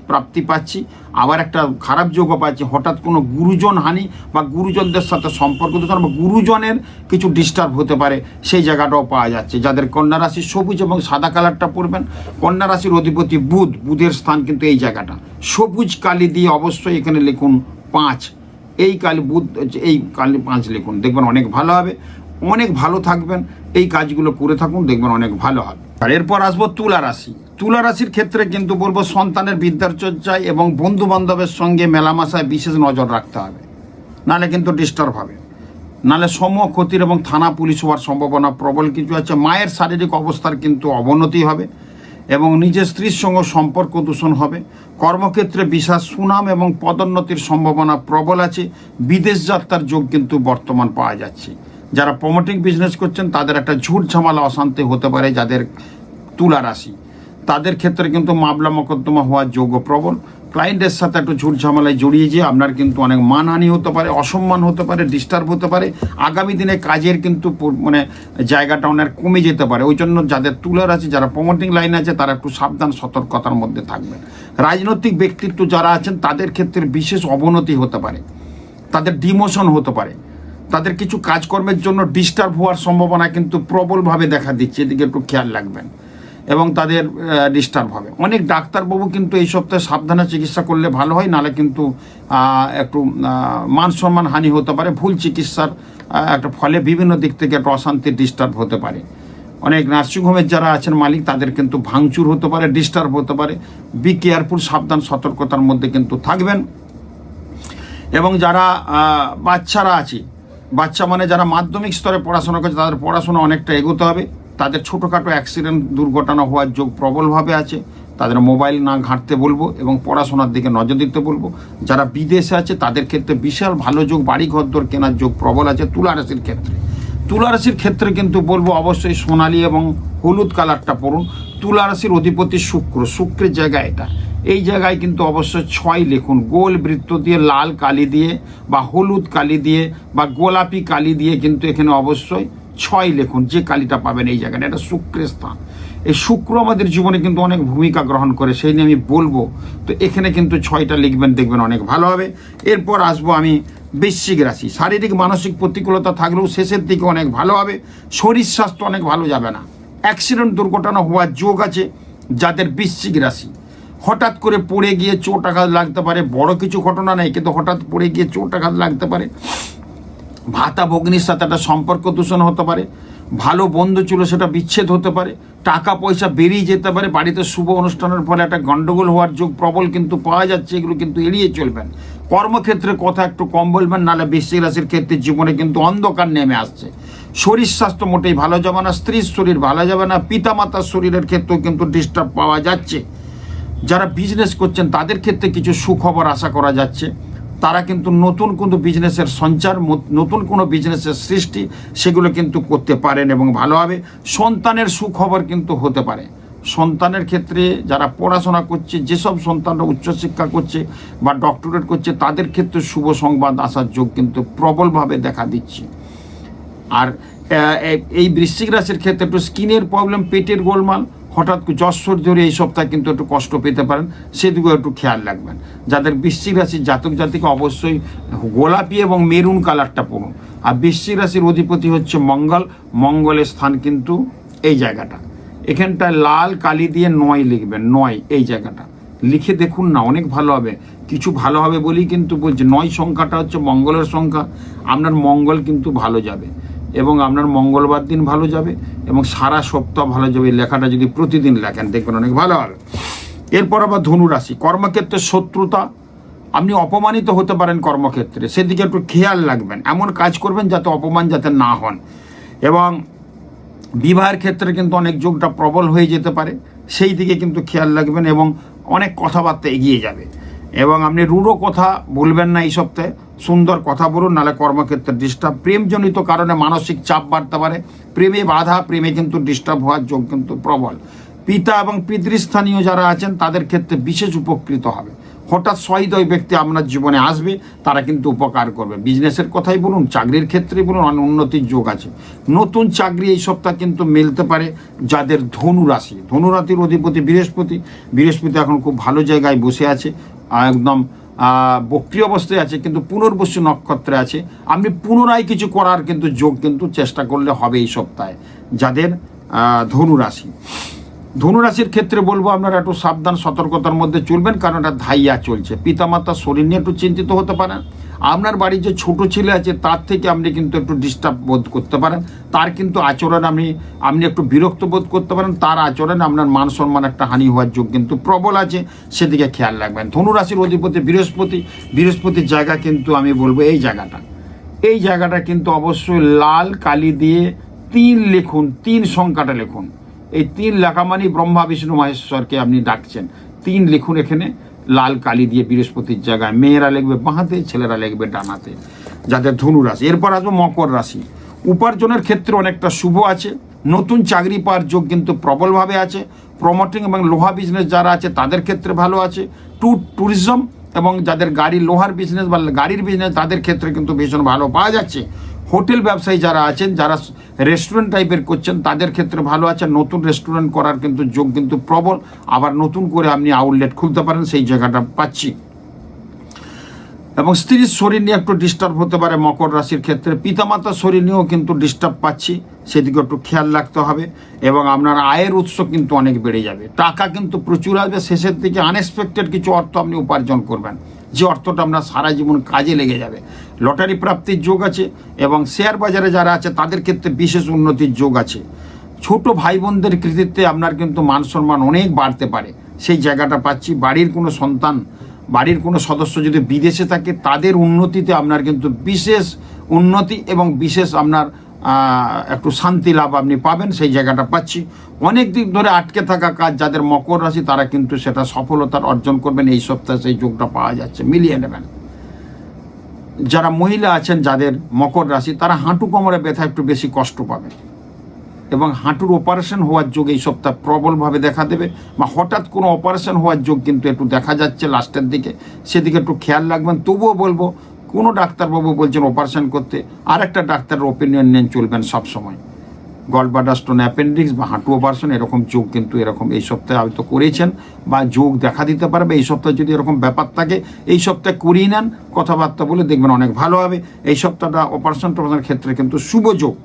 প্রাপ্তি পাচ্ছি, আবার একটা খারাপ যোগও পাচ্ছি, হঠাৎ কোনো গুরুজন হানি বা গুরুজনদের সাথে সম্পর্ক দূষণ বা গুরুজনের কিছু ডিস্টার্ব হতে পারে, সেই জায়গাটাও পাওয়া যাচ্ছে। যাদের কন্যা রাশি সবুজ এবং সাদা কালারটা পরবেন। কন্যা রাশির অধিপতি বুধ, বুধের স্থান কিন্তু এই জায়গাটা। সবুজ কালি দিয়ে অবশ্যই এখানে লিখুন 5, এই কালি বুধ, এই কালি 5 লিখুন, দেখবেন অনেক ভালো হবে, অনেক ভালো থাকবেন। এই কাজগুলো করে থাকুন, দেখবেন অনেক ভালো হবে। আর এরপর আসবো তুলা রাশি। তুলা রাশির ক্ষেত্রে কিন্তু বলবো সন্তানের বিদ্যার চর্চায় এবং বন্ধু বান্ধবের সঙ্গে মেলামেশায় বিশেষ নজর রাখতে হবে, নাহলে কিন্তু ডিস্টার্ব হবে, নাহলে সমূহ ক্ষতির এবং থানা পুলিশ হওয়ার সম্ভাবনা প্রবল কিছু আছে। মায়ের শারীরিক অবস্থার কিন্তু অবনতি হবে এবং নিজের স্ত্রীর সঙ্গে সম্পর্ক দূষণ হবে। কর্মক্ষেত্রে বিশেষ সুনাম এবং পদোন্নতির সম্ভাবনা প্রবল আছে। বিদেশ যাত্রার যোগ কিন্তু বর্তমান পাওয়া যাচ্ছে। যারা প্রমোটিং বিজনেস করছেন তাদের একটা ঝুট ঝামেলা অশান্তি হতে পারে। যাদের তুলা রাশি তাদের ক্ষেত্রে কিন্তু মামলা মোকদ্দমা হওয়ার যোগ্য প্রবল। ক্লায়েন্টের সাথে একটু ঝুট ঝামেলায় জড়িয়ে যেয়ে আপনার কিন্তু অনেক মানহানি হতে পারে, অসম্মান হতে পারে, ডিস্টার্ব হতে পারে। আগামী দিনে কাজের কিন্তু মানে জায়গাটা অনেক কমে যেতে পারে। ওই জন্য যাদের তুলা রাশি, যারা প্রমোটিং লাইন আছে, তারা একটু সাবধান সতর্কতার মধ্যে থাকবেন। রাজনৈতিক ব্যক্তিত্ব যারা আছেন তাদের ক্ষেত্রে বিশেষ অবনতি হতে পারে, তাদের ডিমোশন হতে পারে, তাদের কিছু কাজকর্মের জন্য ডিস্টার্ব হওয়ার সম্ভাবনা কিন্তু প্রবলভাবে দেখা দিচ্ছে, এদিকে একটু খেয়াল রাখবেন। এবং তাদের ডিস্টার্ব হবে। অনেক ডাক্তারবাবু কিন্তু এই সপ্তাহে সাবধানে চিকিৎসা করলে ভালো হয়, নাহলে কিন্তু একটু মান সম্মান হানি হতে পারে। ভুল চিকিৎসার একটা ফলে বিভিন্ন দিক থেকে একটা অশান্তির ডিস্টার্ব হতে পারে। অনেক নার্সিংহোমের যারা আছেন মালিক, তাদের কিন্তু ভাঙচুর হতে পারে, ডিস্টার্ব হতে পারে। বি কেয়ারফুল, সাবধান সতর্কতার মধ্যে কিন্তু থাকবেন। এবং যারা বাচ্চারা আছে, বাচ্চা মানে যারা মাধ্যমিক স্তরে পড়াশোনা করছে, তাদের পড়াশোনা অনেকটা এগোতে হবে। তাদের ছোটোখাটো অ্যাক্সিডেন্ট দুর্ঘটনা হওয়ার যোগ প্রবলভাবে আছে। তাদের মোবাইল না ঘাঁটতে বলবো এবং পড়াশোনার দিকে নজর দিতে বলবো। যারা বিদেশে আছে তাদের ক্ষেত্রে বিশাল ভালো যোগ, বাড়ি ঘরদোর কেনার যোগ প্রবল আছে। তুলা রাশির ক্ষেত্রে, তুলা রাশির ক্ষেত্রে কিন্তু বলবো অবশ্যই সোনালি এবং হলুদ কালারটা পরুন। তুলা রাশির অধিপতি শুক্র, শুক্রের জায়গা এটা, এই জায়গায় কিন্তু অবশ্যই 6 লিখুন। গোল বৃত্ত দিয়ে লাল কালি দিয়ে বা হলুদ কালি দিয়ে বা গোলাপি কালি দিয়ে কিন্তু এখানে অবশ্যই 6 লিখুন। যে কালিটা পাবেন এই জায়গাটা, এটা শুক্রের স্থান। এই শুক্র আমাদের জীবনে কিন্তু অনেক ভূমিকা গ্রহণ করে, সেই নিয়ে আমি বলবো। তো এখানে কিন্তু 6টা লিখবেন, দেখবেন অনেক ভালো হবে। এরপর আসবো আমি বৃশ্চিক রাশি। শারীরিক মানসিক প্রতিকূলতা থাকলেও শেষের দিকে অনেক ভালো হবে। শরীর স্বাস্থ্য অনেক ভালো যাবে না, অ্যাক্সিডেন্ট দুর্ঘটনা হওয়ার যোগ আছে। যাদের বৃশ্চিক রাশি, হঠাৎ করে পড়ে গিয়ে চোট আঘাত লাগতে পারে। বড় কিছু ঘটনা নেই, কিন্তু হঠাৎ পড়ে গিয়ে চোট আঘাত লাগতে পারে। ভাতা ভগ্নির সাথে একটা সম্পর্ক দূষণ হতে পারে। ভালো বন্ধু ছিল, সেটা বিচ্ছেদ হতে পারে। টাকা পয়সা বেরিয়ে যেতে পারে। বাড়িতে শুভ অনুষ্ঠানের ফলে একটা গন্ডগোল হওয়ার যোগ প্রবল কিন্তু পাওয়া যাচ্ছে। এগুলো কিন্তু এড়িয়ে চলবেন। কর্মক্ষেত্রে কথা একটু কম বলবেন, নাহলে বৃশ্চিক রাশির ক্ষেত্রে জীবনে কিন্তু অন্ধকার নেমে আসছে। শরীর স্বাস্থ্য মোটেই ভালো যাবে না, স্ত্রীর শরীর ভালো যাবে না, পিতামাতার শরীরের ক্ষেত্রেও কিন্তু ডিস্টার্ব পাওয়া যাচ্ছে। যারা বিজনেস করছেন তাদের ক্ষেত্রে কিছু সুখবর আশা করা যাচ্ছে। তারা কিন্তু নতুন কোনো বিজনেসের সঞ্চার, নতুন কোনো বিজনেসের সৃষ্টি, সেগুলো কিন্তু করতে পারেন এবং ভালোভাবে। সন্তানের সুখবর কিন্তু হতে পারে। সন্তানের ক্ষেত্রে যারা পড়াশোনা করছে, যেসব সন্তানরা উচ্চশিক্ষা করছে বা ডক্টরেট করছে, তাদের ক্ষেত্রে শুভ সংবাদ আসার যোগ কিন্তু প্রবলভাবে দেখা দিচ্ছে। আর এই বৃশ্চিক রাশির ক্ষেত্রে একটু স্কিনের প্রবলেম, পেটের গোলমাল, হঠাৎ জ্বর সর্দি এই সপ্তাহে কিন্তু একটু কষ্ট পেতে পারেন, সেদিকেও একটু খেয়াল রাখবেন। যাদের বৃশ্চিক রাশির জাতক জাতিকে অবশ্যই গোলাপি এবং মেরুন কালারটা পড়ুন। আর বৃশ্চিক রাশির অধিপতি হচ্ছে মঙ্গল, মঙ্গলের স্থান কিন্তু এই জায়গাটা। এখানটায় লাল কালি দিয়ে 9 লিখবেন, 9 এই জায়গাটা লিখে দেখুন না, অনেক ভালো হবে। কিছু ভালো হবে বলেই কিন্তু বলছে। 9 সংখ্যাটা হচ্ছে মঙ্গলের সংখ্যা। আপনার মঙ্গল কিন্তু ভালো যাবে এবং আপনার মঙ্গলবার দিন ভালো যাবে এবং সারা সপ্তাহ ভালো যাবে। লেখাটা যদি প্রতিদিন লেখেন, দেখবেন অনেক ভালো হবে। এরপর আবার ধনু রাশি। কর্মক্ষেত্রে শত্রুতা, আপনি অপমানিত হতে পারেন কর্মক্ষেত্রে, সেদিকে একটু খেয়াল রাখবেন। এমন কাজ করবেন যাতে অপমান যাতে না হন। এবং বিবাহের ক্ষেত্রে কিন্তু অনেক যোগটা প্রবল হয়ে যেতে পারে, সেই দিকে কিন্তু খেয়াল রাখবেন এবং অনেক কথাবার্তা এগিয়ে যাবে। এবং আপনি রূঢ় কথা বলবেন না এই সপ্তাহে, সুন্দর কথা বলুন, নাহলে কর্মক্ষেত্রে ডিস্টার্ব। প্রেমজনিত কারণে মানসিক চাপ বাড়তে পারে, প্রেমে বাধা, প্রেমে কিন্তু ডিস্টার্ব হওয়ার যোগ কিন্তু প্রবল। পিতা এবং পিতৃস্থানীয় যারা আছেন তাদের ক্ষেত্রে বিশেষ উপকৃত হবে। হঠাৎ সহৃদয় ব্যক্তি আপনার জীবনে আসবে, তারা কিন্তু উপকার করবে। বিজনেসের কথাই বলুন, চাকরির ক্ষেত্রে বলুন, উন্নতির যোগ আছে। নতুন চাকরি এই সপ্তাহ কিন্তু মিলতে পারে যাদের ধনু রাশি। ধনু রাশির অধিপতি বৃহস্পতি, বৃহস্পতি এখন খুব ভালো জায়গায় বসে আছে, একদম বক্রি অবস্থায় আছে, কিন্তু পুনর্বসু নক্ষত্রে আছে। আপনি পুনরায় কিছু করার কিন্তু যোগ কিন্তু চেষ্টা করলে হবে এই সপ্তাহে যাদের ধনু রাশি। ধনুরাশির ক্ষেত্রে বলবো আপনারা একটু সাবধান সতর্কতার মধ্যে চলবেন, কারণ এটা ধাইয়া চলছে। পিতামাতার শরীর নিয়ে একটু চিন্তিত হতে পারেন। আপনার বাড়ির যে ছোট ছেলে আছে তার থেকে আপনি কিন্তু একটু ডিস্টার্ব বোধ করতে পারেন, তার কিন্তু আচরণ আপনি একটু বিরক্ত বোধ করতে পারেন, তার আচরণে আপনার মান সম্মান একটা হানি হওয়ার যোগ কিন্তু প্রবল আছে, সেদিকে খেয়াল রাখবেন। ধনুরাশির অধিপতি বৃহস্পতির জায়গা কিন্তু আমি বলবো এই জায়গাটা কিন্তু অবশ্যই লাল কালি দিয়ে 3 লিখুন, 3 সংখ্যাটা লিখুন। এই 3 লেখা মানে ব্রহ্মা বিষ্ণু মহেশ্বরকে আপনি ডাকছেন। 3 লিখুন এখানে লাল কালি দিয়ে বৃহস্পতির জায়গায়। মেয়েরা লিখবে বাঁহাতে, ছেলেরা লিখবে ডানাতে, যাদের ধনু রাশি। এরপর আসবো মকর রাশি। উপার্জনের ক্ষেত্রে অনেকটা শুভ আছে, নতুন চাকরি পাওয়ার যোগ কিন্তু প্রবলভাবে আছে। প্রমোটিং এবং লোহা বিজনেস যারা আছে তাদের ক্ষেত্রে ভালো আছে। ট্যুরিজম এবং যাদের লোহার বিজনেস বা গাড়ির বিজনেস তাদের ক্ষেত্রে কিন্তু ভীষণ ভালো পাওয়া যাচ্ছে। হোটেল ব্যবসায়ী যারা আছেন, যারা রেস্টুরেন্ট টাইপের করছেন তাদের ক্ষেত্রে ভালো আছে। নতুন রেস্টুরেন্ট করার কিন্তু যোগ কিন্তু প্রবল, আবার নতুন করে আপনি আউটলেট খুলতে পারেন, সেই জায়গাটা পাচ্ছি। এবং স্ত্রীর শরীর নিয়ে একটু ডিস্টার্ব হতে পারে মকর রাশির ক্ষেত্রে। পিতামাতার শরীর নিয়েও কিন্তু ডিস্টার্ব পাচ্ছি, সেদিকে একটু খেয়াল রাখতে হবে। এবং আপনার আয়ের উৎস কিন্তু অনেক বেড়ে যাবে, টাকা কিন্তু প্রচুর আসবে। শেষের দিকে আনএক্সপেক্টেড কিছু অর্থ আপনি উপার্জন করবেন, যে অর্থটা আপনার সারা জীবন কাজে লেগে যাবে। লটারি প্রাপ্তির যোগ আছে এবং শেয়ার বাজারে যারা আছে তাদের ক্ষেত্রে বিশেষ উন্নতির যোগ আছে। ছোট ভাই বোনদের কৃতিত্বে আপনার কিন্তু মান সম্মান অনেক বাড়তে পারে, সেই জায়গাটা পাচ্ছি। বাড়ির কোনো সদস্য যদি বিদেশে থাকে তাদের উন্নতিতে আপনার কিন্তু বিশেষ উন্নতি এবং বিশেষ আপনার একটু শান্তি লাভ আপনি পাবেন, সেই জায়গাটা পাচ্ছি। অনেক দিন ধরে আটকে থাকা কাজ যাদের মকর রাশি তারা কিন্তু সেটা সফলতার অর্জন করবেন এই সপ্তাহে, সেই যোগটা পাওয়া যাচ্ছে, মিলিয়ে নেবেন। যারা মহিলা আছেন যাদের মকর রাশি, তারা হাঁটু কোমরে ব্যথা একটু বেশি কষ্ট পাবেন এবং হাঁটুর অপারেশন হওয়ার যোগ এই সপ্তাহ প্রবলভাবে দেখা দেবে, বা হঠাৎ কোনো অপারেশন হওয়ার যোগ কিন্তু একটু দেখা যাচ্ছে লাস্টের দিকে, সেদিকে একটু খেয়াল রাখবেন। তবুও বলবো, কোনো ডাক্তারবাবু বলছেন অপারেশন করতে, আর একটা ডাক্তারের ওপিনিয়ন নেন চলবেন সবসময়। গলব্লাডার স্টোন, অ্যাপেন্ডিক্স বা হাঁটু অপারেশন এরকম যোগ কিন্তু এরকম এই সপ্তাহে হয়তো করেছেন বা যোগ দেখা দিতে পারবে। এই সপ্তাহে যদি এরকম ব্যাপার থাকে এই সপ্তাহে করিয়ে নেন, কথাবার্তা বলে দেখবেন অনেক ভালো হবে। এই সপ্তাহটা অপারেশন টপারেশনের ক্ষেত্রে কিন্তু শুভ যোগ।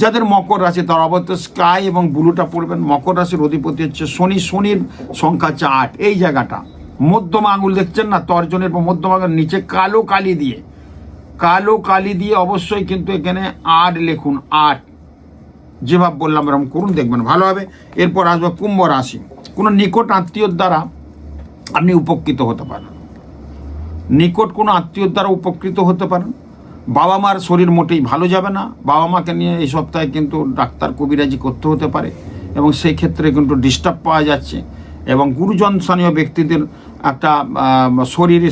যাদের মকর রাশি তারা অবশ্যই স্কাই এবং ব্লুটা পড়বেন। মকর রাশির অধিপতি হচ্ছে শনির সংখ্যা হচ্ছে 8। এই জায়গাটা মধ্যমা আঙুল দেখছেন না, তর্জনের মধ্যমা আঙুল নিচে কালো কালি দিয়ে অবশ্যই কিন্তু এখানে 8 লিখুন। 8 যেভাবে বললাম এরকম করুন, দেখবেন ভালো হবে। এরপর আসবে কুম্ভ রাশি। কোনো নিকট আত্মীয়র দ্বারা আপনি উপকৃত হতে পারেন, উপকৃত হতে পারেন। বাবা মার শরীর মোটেই ভালো যাবে না, বাবা মাকে নিয়ে এই সপ্তাহে কিন্তু ডাক্তার কবিরাজি করতে হতে পারে এবং সেই ক্ষেত্রে কিন্তু ডিস্টার্ব পাওয়া যাচ্ছে। এবং গুরুজন স্থানীয় ব্যক্তিদের একটা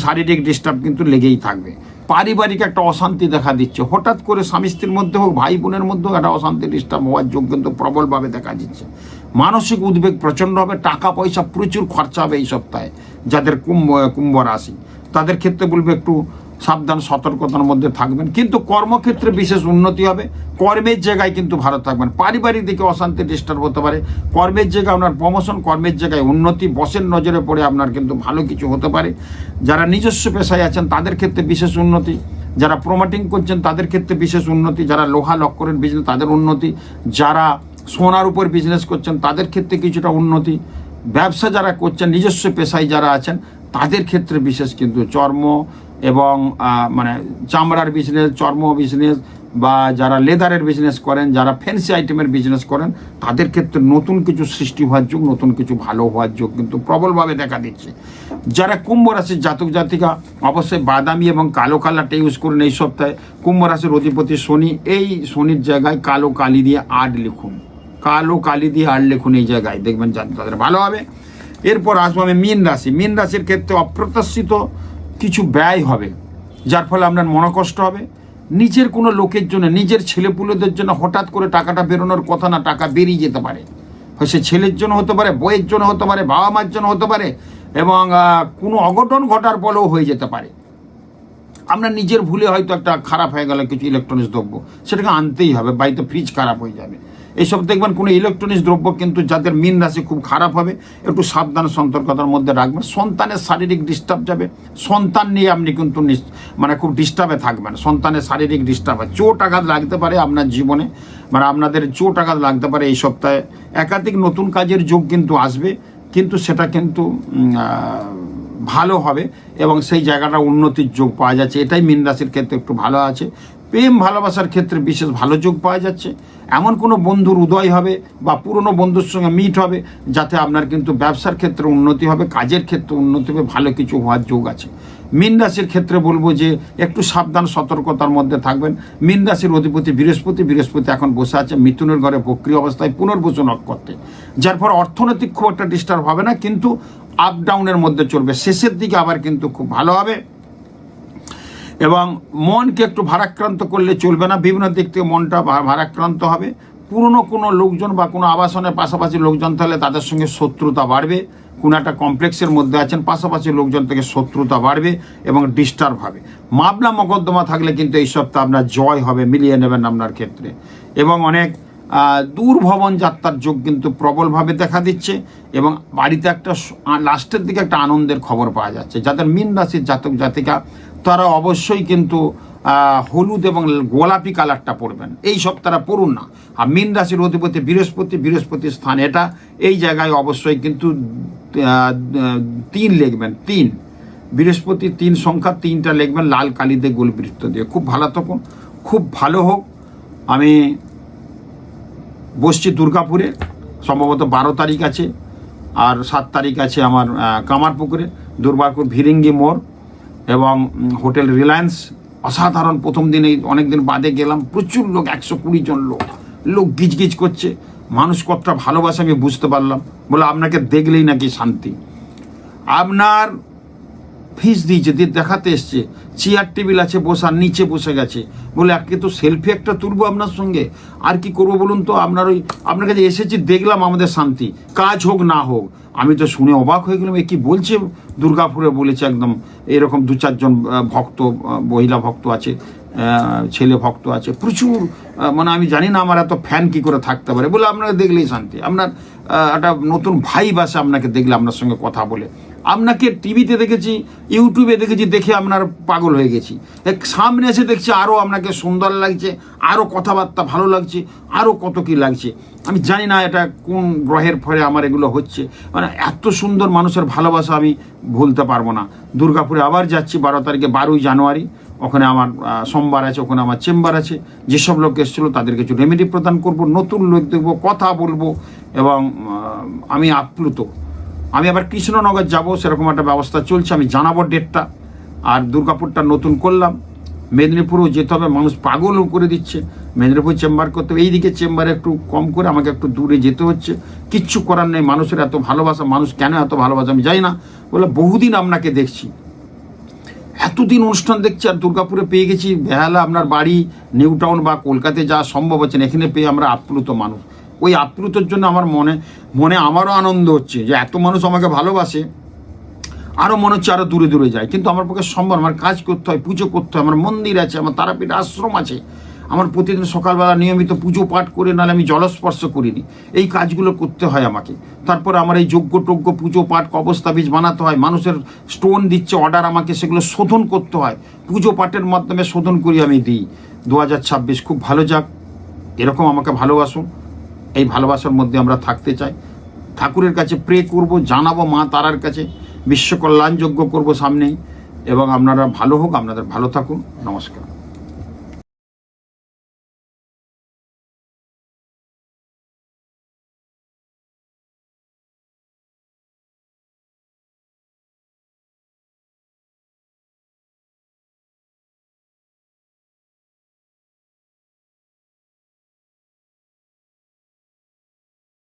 শারীরিক ডিস্টার্ব কিন্তু লেগেই থাকবে। পারিবারিক একটা অশান্তি দেখা দিচ্ছে, হঠাৎ করে স্বামী স্ত্রীর মধ্যে হোক, ভাই বোনের মধ্যেও একটা অশান্তি ডিস্টার্ব হওয়ার যোগ কিন্তু প্রবলভাবে দেখা দিচ্ছে। মানসিক উদ্বেগ প্রচণ্ড হবে, টাকা পয়সা প্রচুর খরচা হবে এই সপ্তাহে। যাদের কুম্ভ রাশি তাদের ক্ষেত্রে বলবো একটু সাবধান সতর্কতার মধ্যে থাকবেন, কিন্তু কর্মক্ষেত্রে বিশেষ উন্নতি হবে। কর্মের জায়গায় কিন্তু ভালো থাকবেন। পারিবারিক দিকে অশান্তি ডিস্টার্ব হতে পারে, কর্মের জায়গায় আপনার প্রমোশন, কর্মের জায়গায় উন্নতি, বসের নজরে পড়ে আপনার কিন্তু ভালো কিছু হতে পারে। যারা নিজস্ব পেশায় আছেন তাদের ক্ষেত্রে বিশেষ উন্নতি, যারা প্রমোটিং করছেন তাদের ক্ষেত্রে বিশেষ উন্নতি, যারা লোহা লক্করের বিজনেস তাদের উন্নতি, যারা সোনার উপর বিজনেস করছেন তাদের ক্ষেত্রে কিছুটা উন্নতি, ব্যবসা যারা করছেন নিজস্ব পেশায় যারা আছেন তাদের ক্ষেত্রে বিশেষ কিন্তু চর্ম এবং মানে চামড়ার বিজনেস, চর্ম বিজনেস বা যারা লেদারের বিজনেস করেন, যারা ফ্যান্সি আইটেমের বিজনেস করেন তাদের ক্ষেত্রে নতুন কিছু সৃষ্টি হওয়ার যোগ, নতুন কিছু ভালো হওয়ার যোগ কিন্তু প্রবলভাবে দেখা দিচ্ছে। যারা কুম্ভ রাশির জাতক জাতিকা অবশ্যই বাদামি এবং কালো কালারটা ইউজ করুন এই সপ্তাহে। কুম্ভ রাশির অধিপতি শনি, এই শনির জায়গায় কালো কালি দিয়ে 8 লিখুন, এই জায়গায় দেখবেন তাদের ভালো হবে। এরপর আসবো আমি মীন রাশি। মীন রাশির ক্ষেত্রে অপ্রত্যাশিত কিছু ব্যয় হবে, যার ফলে আপনার মনোকষ্ট হবে। নিজের কোনো লোকের জন্য, নিজের ছেলেপুলেদের জন্য হঠাৎ করে টাকাটা বেরোনোর কথা না, টাকা বেরিয়ে যেতে পারে। হয় সে ছেলের জন্য হতে পারে, বইয়ের জন্য হতে পারে, বাবা মার জন্য হতে পারে, এবং কোনো অঘটন ঘটার ফলেও হয়ে যেতে পারে। আপনার নিজের ভুলে হয়তো একটা খারাপ হয়ে গেল কিছু ইলেকট্রনিক্স দ্রব্য, সেটাকে আনতেই হবে। বাড়িতে ফ্রিজ খারাপ হয়ে যাবে, এইসব দেখবেন কোনো ইলেকট্রনিক্স দ্রব্য কিন্তু যাদের মীন রাশি খুব খারাপ হবে, একটু সাবধান সতর্কতার মধ্যে রাখবেন। সন্তানের শারীরিক ডিস্টার্ব যাবে, সন্তান নিয়ে আপনি কিন্তু মানে খুব ডিস্টার্বে থাকবেন। সন্তানের শারীরিক ডিস্টার্ব হয়, চোট আঘাত লাগতে পারে আপনার জীবনে, মানে আপনাদের চোট আঘাত লাগতে পারে এই সপ্তাহে। একাধিক নতুন কাজের যোগ কিন্তু আসবে, কিন্তু সেটা কিন্তু ভালো হবে এবং সেই জায়গাটা উন্নতির যোগ পাওয়া যাচ্ছে। এটাই মীন রাশির ক্ষেত্রে একটু ভালো আছে। প্রেম ভালোবাসার ক্ষেত্রে বিশেষ ভালো যোগ পাওয়া যাচ্ছে। এমন কোনো বন্ধুর উদয় হবে বা পুরনো বন্ধুর সঙ্গে মিট হবে, যাতে আপনার কিন্তু ব্যবসার ক্ষেত্রে উন্নতি হবে, কাজের ক্ষেত্রে উন্নতি হবে, ভালো কিছু হওয়ার যোগ আছে। মীন রাশির ক্ষেত্রে বলবো যে একটু সাবধান সতর্কতার মধ্যে থাকবেন। মীন রাশির অধিপতি বৃহস্পতি এখন বসে আছে মিথুনের ঘরে বক্রী অবস্থায় পুনর্বসু নক্ষত্রে, যার ফলে অর্থনৈতিক খুব একটা ডিস্টার্ব হবে না, কিন্তু আপ ডাউনের মধ্যে চলবে। শেষের দিকে আবার কিন্তু খুব ভালো হবে এবং মনকে একটু ভারাক্রান্ত করলে চলবে না। বিভিন্ন দিক থেকে মনটা ভারাক্রান্ত হবে। পুরনো কোনো লোকজন বা কোনো আবাসনের পাশাপাশি লোকজন থাকলে তাদের সঙ্গে শত্রুতা বাড়বে। কোনো একটা কমপ্লেক্সের মধ্যে আছেন, পাশাপাশি লোকজন থেকে শত্রুতা বাড়বে এবং ডিস্টার্ব হবে। মামলা মকদ্দমা থাকলে কিন্তু এই সপ্তাহে আপনার জয় হবে, মিলিয়ে নেবেন আপনার ক্ষেত্রে। এবং অনেক দূর ভ্রমণ যাত্রার যোগ কিন্তু প্রবলভাবে দেখা দিচ্ছে এবং বাড়িতে একটা লাস্টের দিকে একটা আনন্দের খবর পাওয়া যাচ্ছে। যাদের মীন রাশির জাতক জাতিকা তারা অবশ্যই কিন্তু হলুদ এবং গোলাপি কালারটা পরবেন। এই সপ্তাহটা পরুন না। আর মীন রাশির অধিপতি বৃহস্পতির স্থান এটা, এই জায়গায় অবশ্যই কিন্তু 3 লিখবেন। 3 বৃহস্পতি 3 সংখ্যা 3টা লিখবেন লাল কালিতে গোলবৃত্ত দিয়ে। খুব ভালো থাকুন, খুব ভালো হোক। আমি বসছি দুর্গাপুরে, সম্ভবত 12 তারিখ আছে আর 7 তারিখ আছে আমার কামারপুকুরে, দুর্গাপুর ভিরিঙ্গি মোড় এবং হোটেল রিলায়েন্স। অসাধারণ, প্রথম দিনেই অনেকদিন বাদে গেলাম, প্রচুর লোক, 120 জন লোক গিজগিজ করছে। মানুষ কতটা ভালোবাসে আমি বুঝতে পারলাম। বলে আপনাকে দেখলেই নাকি শান্তি। আপনার ফিস দিয়েছে, দিয়ে দেখাতে এসছে, চেয়ার টেবিল আছে বসার, নিচে বসে গেছে। বলে আজকে তো সেলফি একটা তুলবো আপনার সঙ্গে, আর কি করবো বলুন তো। আপনার কাছে এসেছি, দেখলাম, আমাদের শান্তি, কাজ হোক না হোক। আমি তো শুনে অবাক হয়ে গেলাম, এ কি বলছে। দুর্গাপুরে বলেছে একদম এরকম 2-4 জন ভক্ত, মহিলা ভক্ত আছে, ছেলে ভক্ত আছে প্রচুর। মানে আমি জানি না আমার এত ফ্যান কি করে থাকতে পারে। বলে আপনাকে দেখলেই শান্তি, আপনার একটা নতুন ভাইব আসে আপনাকে দেখলে, আপনার সঙ্গে কথা বলে। আপনাকে টিভিতে দেখেছি, ইউটিউবে দেখেছি, দেখে আপনার পাগল হয়ে গেছি। সামনে এসে দেখছি আরও আপনাকে সুন্দর লাগছে, আরও কথাবার্তা ভালো লাগছে, আরও কত কি লাগছে। আমি জানি না এটা কোন গ্রহের ফলে আমার এগুলো হচ্ছে। মানে এত সুন্দর মানুষের ভালোবাসা আমি ভুলতে পারবো না। দুর্গাপুরে আবার যাচ্ছি 12 তারিখে, 12ই জানুয়ারি। ওখানে আমার সোমবার আছে, ওখানে আমার চেম্বার আছে। যেসব লোক এসেছিলো তাদের কিছু রেমেডি প্রদান করব, নতুন লোক দেখবো, কথা বলবো এবং আমি আপ্লুত। আমি আবার কৃষ্ণনগর যাব, সেরকম একটা ব্যবস্থা চলছে, আমি জানাবো ডেটটা। আর দুর্গাপুরটা নতুন করলাম, মেদিনীপুরেও যেতে হবে, মানুষ পাগলও করে দিচ্ছে। মেদিনীপুর চেম্বার করতে হবে, এইদিকে চেম্বারে একটু কম করে আমাকে একটু দূরে যেতে হচ্ছে। কিচ্ছু করার নেই, মানুষের এত ভালোবাসা, মানুষ কেন এত ভালোবাসা আমি জানি না। বলে বহুদিন আপনাকে দেখছি, এতদিন অনুষ্ঠান দেখছি, আর দুর্গাপুরে পেয়ে গেছি। বেহালা আপনার বাড়ি, নিউ টাউন বা কলকাতায় যাওয়া সম্ভব হচ্ছে না, এখানে পেয়ে আমরা আপ্লুত মানুষ। ওই আপ্লুতর জন্য আমার মনে আমারও আনন্দ হচ্ছে যে এত মানুষ আমাকে ভালোবাসে। আরও মনে হচ্ছে আরও দূরে দূরে যায়, কিন্তু আমার পক্ষে সম্ভব। আমার কাজ করতে হয়, পুজো করতে হয়, আমার মন্দির আছে, আমার তারাপীঠ আশ্রম আছে, আমার প্রতিদিন সকালবেলা নিয়মিত পুজো পাঠ করে, নাহলে আমি জলস্পর্শ করিনি। এই কাজগুলো করতে হয় আমাকে। তারপরে আমার এই যজ্ঞ পুজো পাঠ, কবস্তা বীজ বানাতে হয়, মানুষের স্টোন দিচ্ছে অর্ডার, আমাকে সেগুলো শোধন করতে হয়। পুজো পাঠের মাধ্যমে শোধন করি আমি দিই। 2026 খুব ভালো যাক, এরকম আমাকে ভালোবাসুন। এই ভালোবাসার মধ্যে আমরা থাকতে চাই। ঠাকুরের কাছে প্রে করব, জানাবো মা তারার কাছে, বিশ্ব কল্যাণ যজ্ঞ করবো সামনেই। এবং আপনারা ভালো হোক, আপনাদের ভালো থাকুন। নমস্কার।